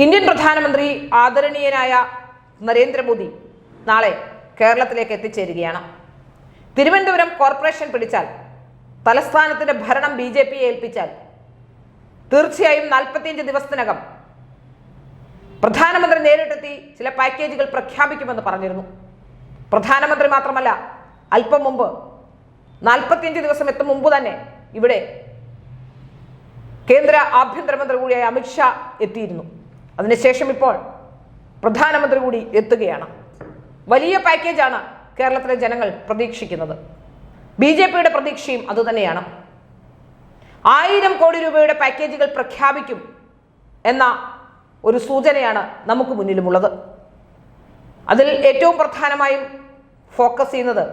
Indian പ്രധാനമന്ത്രി ആദരണീയനായ നരേന്ദ്രമോദി നാളെ കേരളത്തിലേക്ക് എത്തിച്ചേരുകയാണ്. തിരുവനന്തപുരം കോർപ്പറേഷൻ പിടിച്ചാൽ, തലസ്ഥാനത്തിന്റെ ഭരണം BJPയെ ഏൽപ്പിച്ചാൽ തീർച്ചയായും 45 ദിവസത്തിനകം പ്രധാനമന്ത്രി നേരിട്ടെത്തി ചില പാക്കേജുകൾ പ്രഖ്യാപിക്കുമെന്ന് പറഞ്ഞിരുന്നു. പ്രധാനമന്ത്രി മാത്രമല്ല, അല്പം മുമ്പ് 45 ദിവസം എത്തും മുമ്പ് തന്നെ ഇവിടെ കേന്ദ്ര ആഭ്യന്തരമന്ത്രി കൂടിയായ അമിത്ഷാ എത്തിയിരുന്നു. അതിനുശേഷം ഇപ്പോൾ പ്രധാനമന്ത്രി കൂടി എത്തുകയാണ്. വലിയ പാക്കേജാണ് കേരളത്തിലെ ജനങ്ങൾ പ്രതീക്ഷിക്കുന്നത്. BJPയുടെ പ്രതീക്ഷയും അതുതന്നെയാണ്. 1000 കോടി രൂപയുടെ പാക്കേജുകൾ പ്രഖ്യാപിക്കും എന്ന ഒരു സൂചനയാണ് നമുക്ക് മുന്നിലുമുള്ളത്. അതിൽ ഏറ്റവും പ്രധാനമായും ഫോക്കസ് ചെയ്യുന്നത്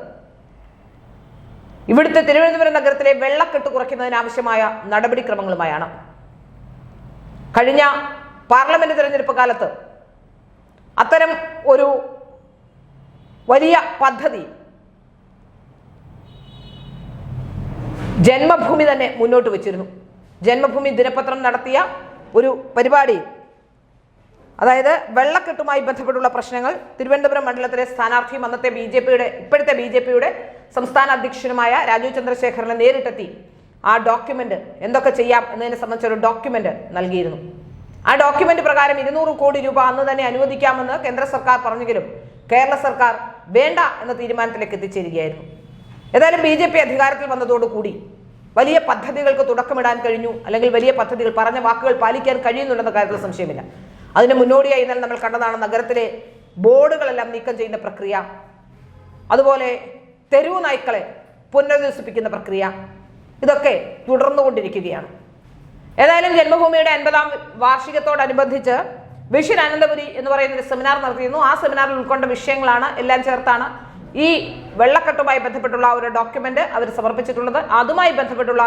ഇവിടുത്തെ തിരുവനന്തപുരം നഗരത്തിലെ വെള്ളക്കെട്ട് കുറയ്ക്കുന്നതിനാവശ്യമായ നടപടിക്രമങ്ങളുമായാണ്. കഴിഞ്ഞ പാർലമെന്റ് തെരഞ്ഞെടുപ്പ് കാലത്ത് അത്തരം ഒരു വലിയ പദ്ധതി ജന്മഭൂമി തന്നെ മുന്നോട്ട് വെച്ചിരുന്നു. ജന്മഭൂമി ദിനപത്രം നടത്തിയ ഒരു പരിപാടി, അതായത് വെള്ളക്കെട്ടുമായി ബന്ധപ്പെട്ടുള്ള പ്രശ്നങ്ങൾ തിരുവനന്തപുരം മണ്ഡലത്തിലെ സ്ഥാനാർത്ഥിയും അന്നത്തെ ഇപ്പോഴത്തെ BJPയുടെ സംസ്ഥാന അധ്യക്ഷനുമായ രാജീവ് ചന്ദ്രശേഖരനെ നേരിട്ടെത്തി ആ ഡോക്യുമെന്റ് എന്തൊക്കെ ചെയ്യാം എന്നതിനെ സംബന്ധിച്ചൊരു ഡോക്യുമെന്റ് നൽകിയിരുന്നു. ആ ഡോക്യുമെന്റ് പ്രകാരം 200 കോടി രൂപ അന്ന് തന്നെ അനുവദിക്കാമെന്ന് കേന്ദ്ര സർക്കാർ പറഞ്ഞെങ്കിലും കേരള സർക്കാർ വേണ്ട എന്ന തീരുമാനത്തിലേക്ക് എത്തിച്ചേരുകയായിരുന്നു. ഏതായാലും BJP അധികാരത്തിൽ വന്നതോടുകൂടി വലിയ പദ്ധതികൾക്ക് തുടക്കമിടാൻ കഴിഞ്ഞു, അല്ലെങ്കിൽ വലിയ പദ്ധതികൾ, പറഞ്ഞ വാക്കുകൾ പാലിക്കാൻ കഴിയുന്നുണ്ടെന്ന കാര്യത്തിൽ സംശയമില്ല. അതിന് മുന്നോടിയായി ഇന്നലെ നമ്മൾ കണ്ടതാണ് നഗരത്തിലെ ബോർഡുകളെല്ലാം നീക്കം ചെയ്യുന്ന പ്രക്രിയ, അതുപോലെ തെരുവു നായ്ക്കളെ പുനരധിവസിപ്പിക്കുന്ന പ്രക്രിയ, ഇതൊക്കെ തുടർന്നുകൊണ്ടിരിക്കുകയാണ്. ഏതായാലും ജന്മഭൂമിയുടെ 50ാം വാർഷികത്തോടനുബന്ധിച്ച് വിഷൻ അനന്തപുരി എന്ന് പറയുന്ന ഒരു സെമിനാർ നടത്തിയിരുന്നു. ആ സെമിനാറിൽ ഉൾക്കൊണ്ട വിഷയങ്ങളാണ് എല്ലാം ചേർത്താണ് ഈ വെള്ളക്കെട്ടുമായി ബന്ധപ്പെട്ടുള്ള ഒരു ഡോക്യുമെന്റ് അവർ സമർപ്പിച്ചിട്ടുള്ളത്. അതുമായി ബന്ധപ്പെട്ടുള്ള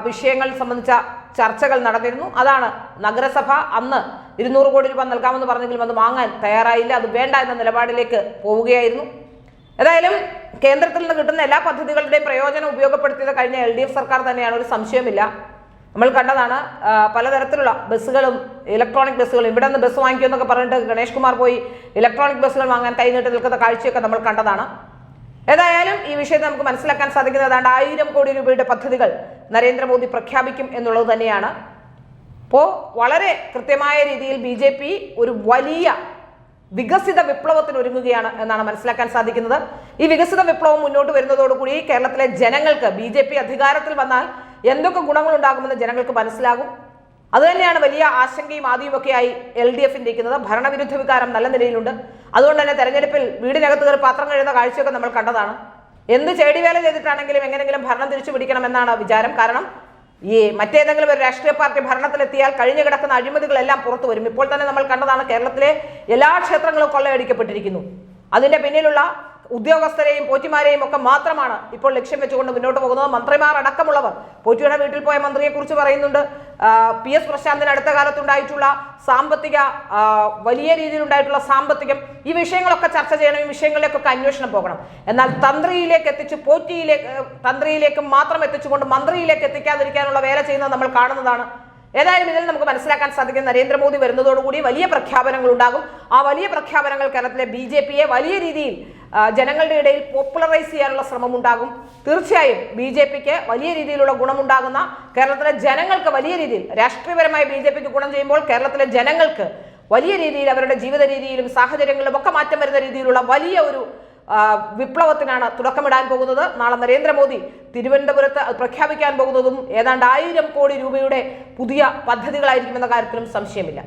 വിഷയങ്ങൾ സംബന്ധിച്ച ചർച്ചകൾ നടന്നിരുന്നു. അതാണ് നഗരസഭ അന്ന് 200 കോടി രൂപ നൽകാമെന്ന് പറഞ്ഞെങ്കിലും അത് വാങ്ങാൻ തയ്യാറായില്ല, അത് വേണ്ട എന്ന നിലപാടിലേക്ക് പോവുകയായിരുന്നു. ഏതായാലും കേന്ദ്രത്തിൽ നിന്ന് കിട്ടുന്ന എല്ലാ പദ്ധതികളുടെയും പ്രയോജനം ഉപയോഗപ്പെടുത്തിയത് കഴിഞ്ഞ LDF സർക്കാർ തന്നെയാണ്, ഒരു സംശയമില്ല. നമ്മൾ കണ്ടതാണ് പലതരത്തിലുള്ള ബസ്സുകളും ഇലക്ട്രോണിക് ബസ്സുകളും. ഇവിടെ നിന്ന് ബസ് വാങ്ങിക്കുമെന്നൊക്കെ പറഞ്ഞിട്ട് ഗണേഷ് കുമാർ പോയി ഇലക്ട്രോണിക് ബസ്സുകൾ വാങ്ങാൻ കൈനീട്ടി നിൽക്കുന്ന കാഴ്ചയൊക്കെ നമ്മൾ കണ്ടതാണ്. ഏതായാലും ഈ വിഷയത്തിൽ നമുക്ക് മനസ്സിലാക്കാൻ സാധിക്കുന്നത് 1000 കോടി രൂപയുടെ പദ്ധതികൾ നരേന്ദ്രമോദി പ്രഖ്യാപിക്കും എന്നുള്ളത് തന്നെയാണ്. അപ്പോൾ വളരെ കൃത്യമായ രീതിയിൽ BJP ഒരു വലിയ വികസിത വിപ്ലവത്തിന് ഒരുങ്ങുകയാണ് എന്നാണ് മനസ്സിലാക്കാൻ സാധിക്കുന്നത്. ഈ വികസിത വിപ്ലവം മുന്നോട്ട് വരുന്നതോടുകൂടി കേരളത്തിലെ ജനങ്ങൾക്ക് BJP അധികാരത്തിൽ വന്നാൽ എന്തൊക്കെ ഗുണങ്ങൾ ഉണ്ടാകുമെന്ന് ജനങ്ങൾക്ക് മനസ്സിലാകും. അതുതന്നെയാണ് വലിയ ആശങ്കയും ആദ്യമൊക്കെയായി LDFന്റെ ഇരിക്കുന്നത്. ഭരണവിരുദ്ധ വികാരം നല്ല നിലയിലുണ്ട്. അതുകൊണ്ട് തന്നെ തെരഞ്ഞെടുപ്പിൽ വീടിനകത്ത് കയറി പാത്രം കഴിയുന്ന കാഴ്ചയൊക്കെ നമ്മൾ കണ്ടതാണ്. എന്ത് ചേടിവേല ചെയ്തിട്ടാണെങ്കിലും എങ്ങനെങ്കിലും ഭരണം തിരിച്ചു പിടിക്കണമെന്നാണ് വിചാരം. കാരണം ഈ മറ്റേതെങ്കിലും ഒരു രാഷ്ട്രീയ പാർട്ടി ഭരണത്തിലെത്തിയാൽ കഴിഞ്ഞു കിടക്കുന്ന അഴിമതികളെല്ലാം പുറത്തു വരും. ഇപ്പോൾ തന്നെ നമ്മൾ കണ്ടതാണ്, കേരളത്തിലെ എല്ലാ ക്ഷേത്രങ്ങളും കൊള്ളയടിക്കപ്പെട്ടിരിക്കുന്നു. അതിന്റെ പിന്നിലുള്ള ഉദ്യോഗസ്ഥരെയും പോറ്റിമാരെയും ഒക്കെ മാത്രമാണ് ഇപ്പോൾ ലക്ഷ്യം വെച്ചുകൊണ്ട് മുന്നോട്ട് പോകുന്നത്. മന്ത്രിമാർ അടക്കമുള്ളവർ, പോറ്റിയുടെ വീട്ടിൽ പോയ മന്ത്രിയെ കുറിച്ച് പറയുന്നുണ്ട്. PS പ്രശാന്തിന് അടുത്ത കാലത്തുണ്ടായിട്ടുള്ള സാമ്പത്തിക വലിയ രീതിയിലുണ്ടായിട്ടുള്ള സാമ്പത്തികം, ഈ വിഷയങ്ങളൊക്കെ ചർച്ച ചെയ്യണം, ഈ വിഷയങ്ങളിലേക്കൊക്കെ അന്വേഷണം പോകണം. എന്നാൽ തന്ത്രിയിലേക്ക് എത്തിച്ച് തന്ത്രിയിലേക്ക് മാത്രം എത്തിച്ചുകൊണ്ട് മന്ത്രിയിലേക്ക് എത്തിക്കാതിരിക്കാനുള്ള വേല ചെയ്യുന്നത് നമ്മൾ കാണുന്നതാണ്. ഏതായാലും ഇതിൽ നമുക്ക് മനസ്സിലാക്കാൻ സാധിക്കും, നരേന്ദ്രമോദി വരുന്നതോടുകൂടി വലിയ പ്രഖ്യാപനങ്ങൾ ഉണ്ടാകും. ആ വലിയ പ്രഖ്യാപനങ്ങൾ കേരളത്തിലെ BJPയെ വലിയ രീതിയിൽ ജനങ്ങളുടെ ഇടയിൽ പോപ്പുലറൈസ് ചെയ്യാനുള്ള ശ്രമം ഉണ്ടാകും. തീർച്ചയായും BJPക്ക് വലിയ രീതിയിലുള്ള ഗുണമുണ്ടാകുന്ന, കേരളത്തിലെ ജനങ്ങൾക്ക് വലിയ രീതിയിൽ രാഷ്ട്രീയപരമായി BJPക്ക് ഗുണം ചെയ്യുമ്പോൾ കേരളത്തിലെ ജനങ്ങൾക്ക് വലിയ രീതിയിൽ അവരുടെ ജീവിത രീതിയിലും സാഹചര്യങ്ങളിലും ഒക്കെ മാറ്റം വരുന്ന രീതിയിലുള്ള വലിയ ഒരു വിപ്ലവത്തിനാണ് തുടക്കമിടാൻ പോകുന്നത്. നാളെ നരേന്ദ്രമോദി തിരുവനന്തപുരത്ത് പ്രഖ്യാപിക്കാൻ പോകുന്നതും ഏതാണ്ട് 1000 കോടി രൂപയുടെ പുതിയ പദ്ധതികളായിരിക്കുമെന്ന കാര്യത്തിലും സംശയമില്ല.